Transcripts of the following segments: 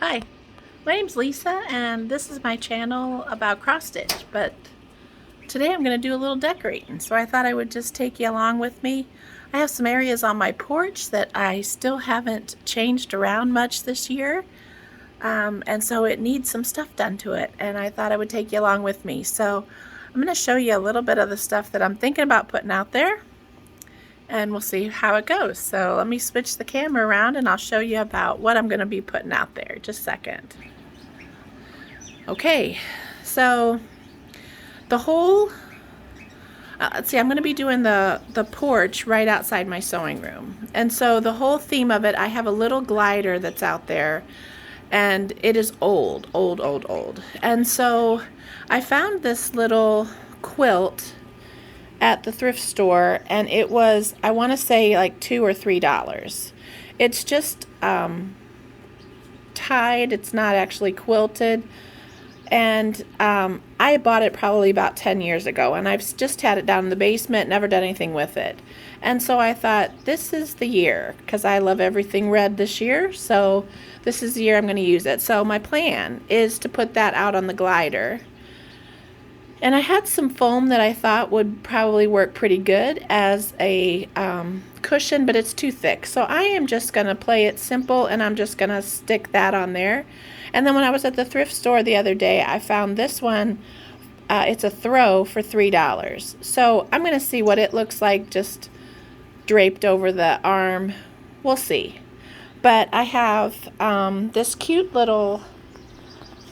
Hi, my name's Lisa and this is my channel about cross stitch, but today I'm going to do a little decorating, so I thought I would just take you along with me. I have some areas on my porch that I still haven't changed around much this year, and so it needs some stuff done to it, and I thought I would take you along with me. So I'm going to show you a little bit of the stuff that I'm thinking about putting out there, and we'll see how it goes. So let me switch the camera around and I'll show you about what I'm going to be putting out there. Just a second. Okay, so the whole, let's see, I'm going to be doing the porch right outside my sewing room. And so the whole theme of it, I have a little glider that's out there, and it is old. And so I found this little quilt at the thrift store, and it was, I want to say, like $2 or $3. It's just tied, it's not actually quilted. And I bought it probably about 10 years ago, and I've just had it down in the basement, never done anything with it. And so I thought, this is the year, because I love everything red this year, so this is the year I'm going to use it. So my plan is to put that out on the glider. And I had some foam that I thought would probably work pretty good as a cushion, but it's too thick. So I am just going to play it simple, and I'm just going to stick that on there. And then when I was at the thrift store the other day, I found this one. It's a throw for $3. So I'm going to see what it looks like just draped over the arm. We'll see. But I have this cute little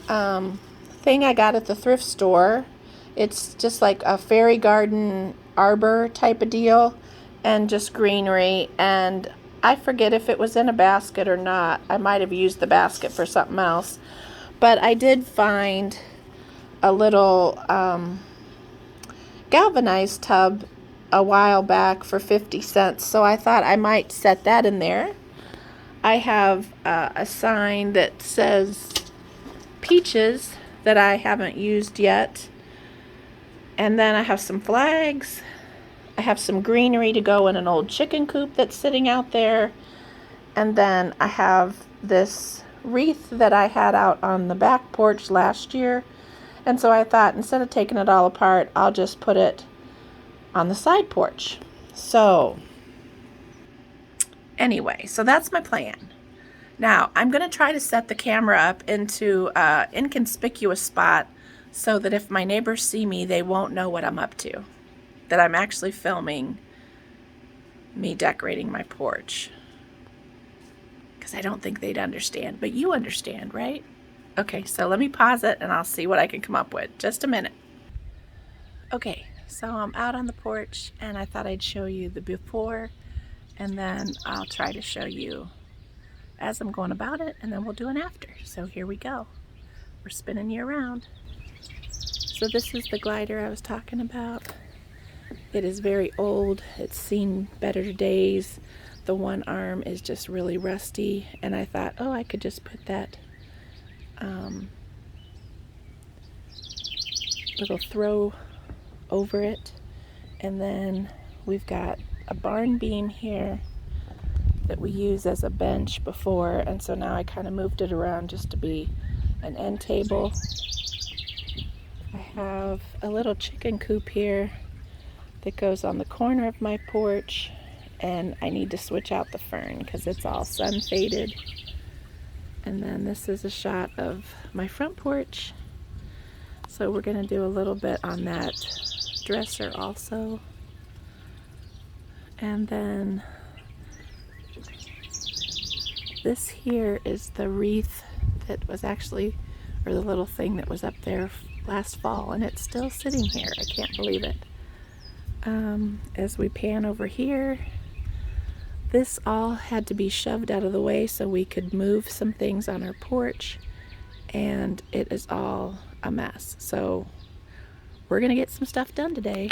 thing I got at the thrift store. It's just like a fairy garden arbor type of deal, and just greenery. And I forget if it was in a basket or not. I might have used the basket for something else. But I did find a little galvanized tub a while back for 50 cents. So I thought I might set that in there. I have a sign that says peaches that I haven't used yet. And then I have some flags. I have some greenery to go in an old chicken coop that's sitting out there. And then I have this wreath that I had out on the back porch last year. And so I thought, instead of taking it all apart, I'll just put it on the side porch. So anyway, so that's my plan. Now I'm going to try to set the camera up into an inconspicuous spot so that if my neighbors see me, they won't know what I'm up to, that I'm actually filming me decorating my porch. Because I don't think they'd understand, but you understand, right? Okay, so let me pause it and I'll see what I can come up with. Just a minute. Okay, so I'm out on the porch, and I thought I'd show you the before, and then I'll try to show you as I'm going about it, and then we'll do an after. So here we go. We're spinning you around. So this is the glider I was talking about. It is very old. It's seen better days. The one arm is just really rusty, and I thought, oh, I could just put that little throw over it. And then we've got a barn beam here that we use as a bench before, and so now I kind of moved it around just to be an end table. I have a little chicken coop here that goes on the corner of my porch, and I need to switch out the fern because it's all sun faded. And then this is a shot of my front porch. So we're going to do a little bit on that dresser also. And then this here is the wreath that was actually, or the little thing that was up there last fall, and it's still sitting here. I can't believe it. As we pan over here, this all had to be shoved out of the way so we could move some things on our porch, and it is all a mess. So we're gonna get some stuff done today.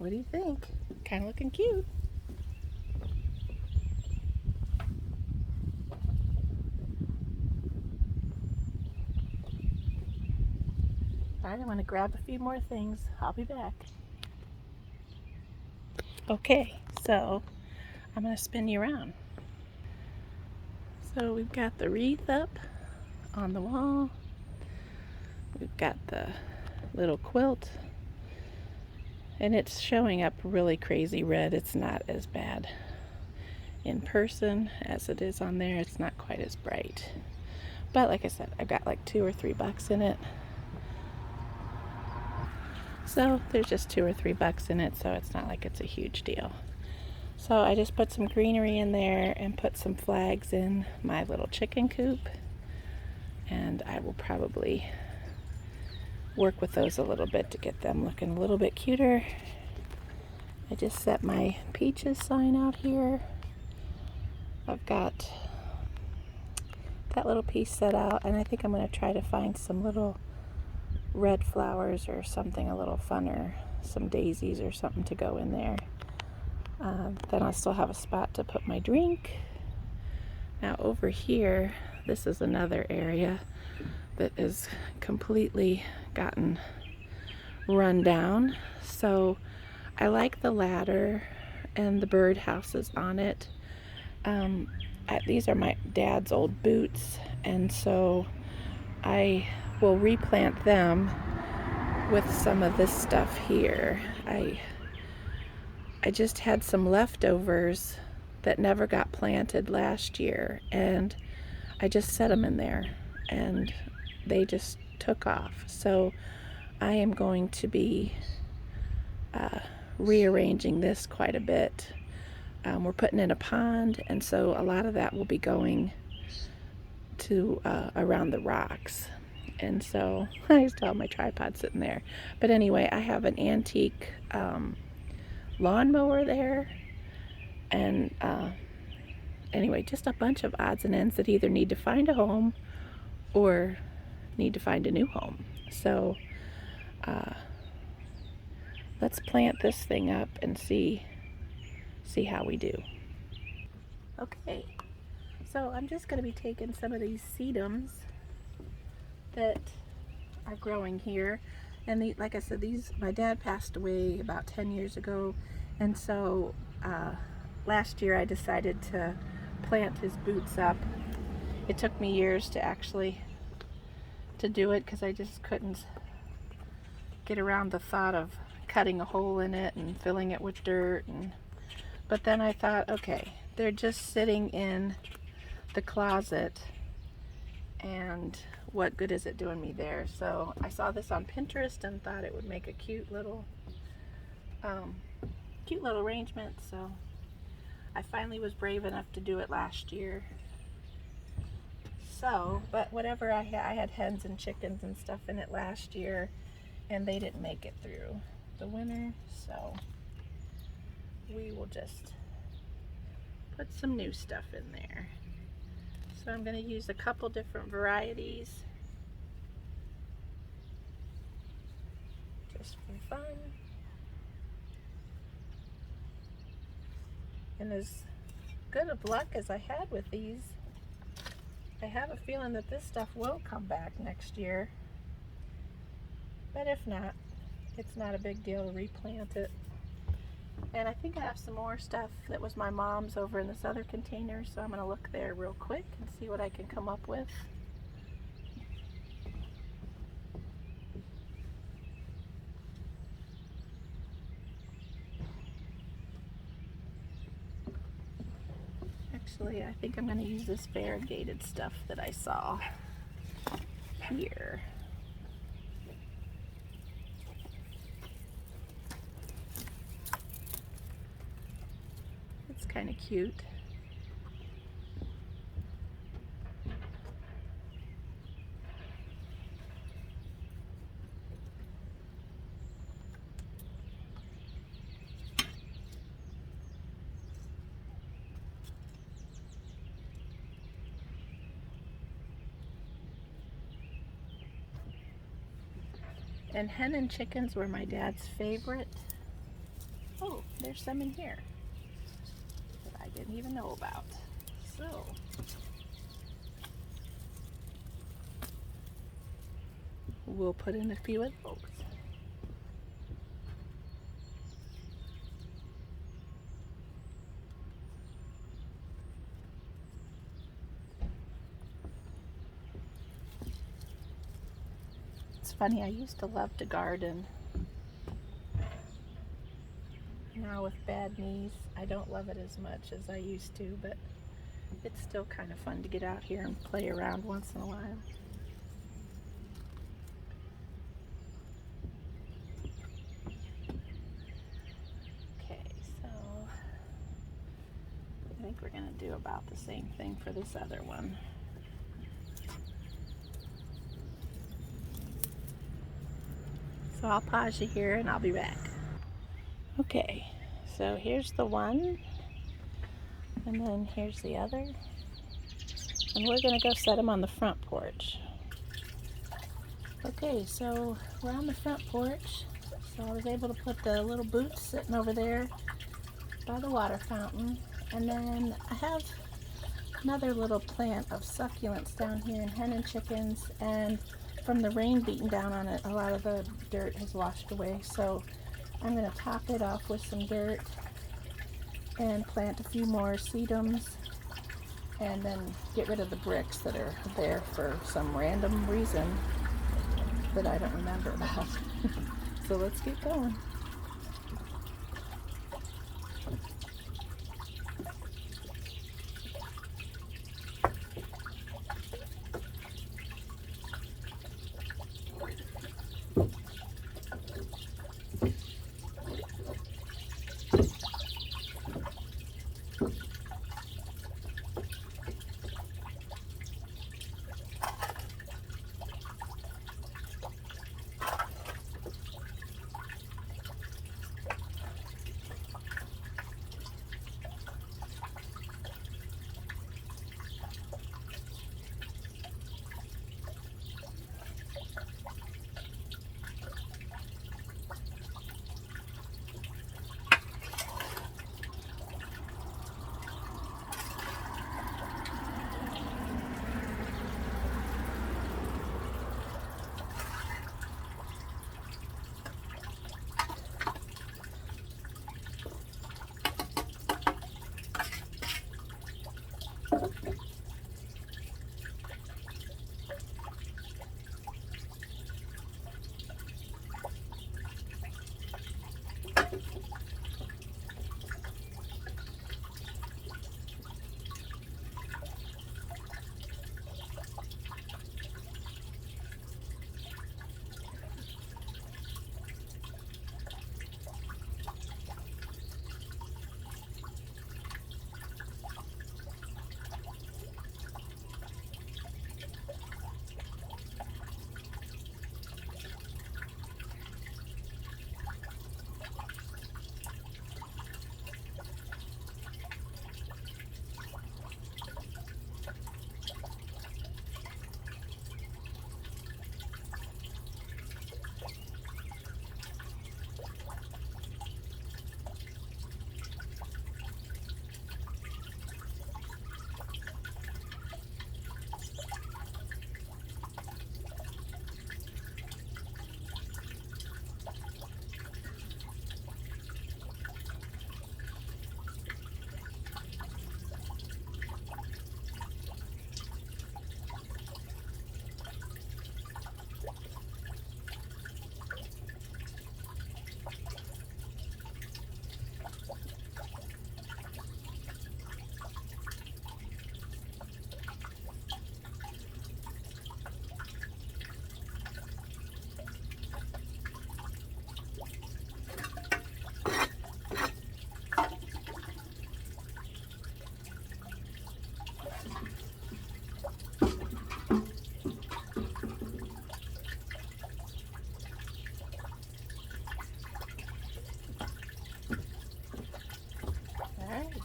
What do you think? Kind of looking cute. Alright, I'm going to grab a few more things. I'll be back. Okay, so I'm going to spin you around. So we've got the wreath up on the wall. We've got the little quilt. And it's showing up really crazy red. It's not as bad in person as it is on there. It's not quite as bright. But like I said, I've got like $2 or $3 in it. So there's just $2 or $3 in it, so it's not like it's a huge deal. So I just put some greenery in there and put some flags in my little chicken coop. And I will probably work with those a little bit to get them looking a little bit cuter. I just set my peaches sign out here. I've got that little piece set out, and I think I'm going to try to find some little red flowers or something a little funner, some daisies or something to go in there. Then I'll still have a spot to put my drink. Now over here, this is another area that is completely gotten run down. So I like the ladder and the bird houses on it. These are my dad's old boots, and so I will replant them with some of this stuff here. I just had some leftovers that never got planted last year, and I just set them in there and they just took off. So I am going to be rearranging this quite a bit. We're putting in a pond, and so a lot of that will be going to around the rocks. And so I still have my tripod sitting there. But anyway, I have an antique lawnmower there, and anyway, just a bunch of odds and ends that either need to find a home or need to find a new home. So let's plant this thing up and see how we do. Okay, so I'm just going to be taking some of these sedums that are growing here, and like I said, these, my dad passed away about 10 years ago, and so last year I decided to plant his boots up. It took me years to actually do it because I just couldn't get around the thought of cutting a hole in it and filling it with dirt. But then I thought, okay, they're just sitting in the closet, and what good is it doing me there? So I saw this on Pinterest and thought it would make a cute little arrangement. So I finally was brave enough to do it last year. So, but whatever, I had hens and chickens and stuff in it last year, and they didn't make it through the winter. So we will just put some new stuff in there. So I'm going to use a couple different varieties just for fun. And as good of luck as I had with these, I have a feeling that this stuff will come back next year. But if not, it's not a big deal to replant it. And I think I have some more stuff that was my mom's over in this other container, so I'm going to look there real quick and see what I can come up with. Actually, I think I'm going to use this variegated stuff that I saw here. It's kind of cute. And hen and chickens were my dad's favorite. there's some in here that I didn't even know about. So we'll put in a few of those. It's funny, I used to love to garden. Now with bad knees, I don't love it as much as I used to, but it's still kind of fun to get out here and play around once in a while. Okay, so I think we're going to do about the same thing for this other one. So I'll pause you here and I'll be back. Okay, so here's the one, and then here's the other, and we're going to go set them on the front porch. Okay, so we're on the front porch, so I was able to put the little boots sitting over there by the water fountain, and then I have another little plant of succulents down here and hen and chickens, and from the rain beating down on it, a lot of the dirt has washed away, so I'm going to top it off with some dirt and plant a few more sedums, and then get rid of the bricks that are there for some random reason that I don't remember about. So let's get going.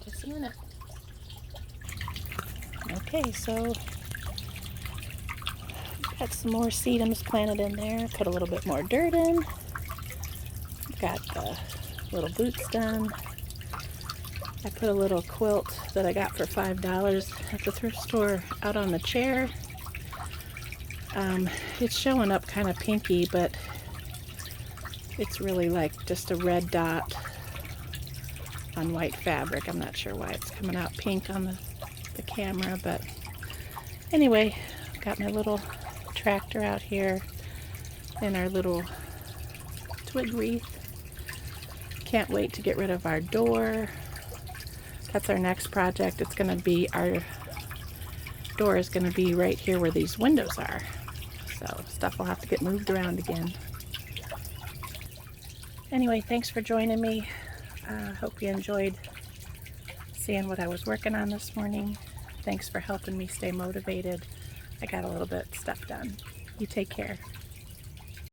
Just a minute. Okay, so got some more sedums planted in there. Put a little bit more dirt in. Got the little boots done. I put a little quilt that I got for $5 at the thrift store out on the chair. It's showing up kind of pinky, but it's really like just a red dot on white fabric. I'm not sure why it's coming out pink on the camera, but anyway, got my little tractor out here and our little twig wreath. Can't wait to get rid of our door. That's our next project. It's going to be, our door is going to be right here where these windows are. So stuff will have to get moved around again. Anyway, thanks for joining me. Hope you enjoyed seeing what I was working on this morning. Thanks for helping me stay motivated. I got a little bit of stuff done. You take care.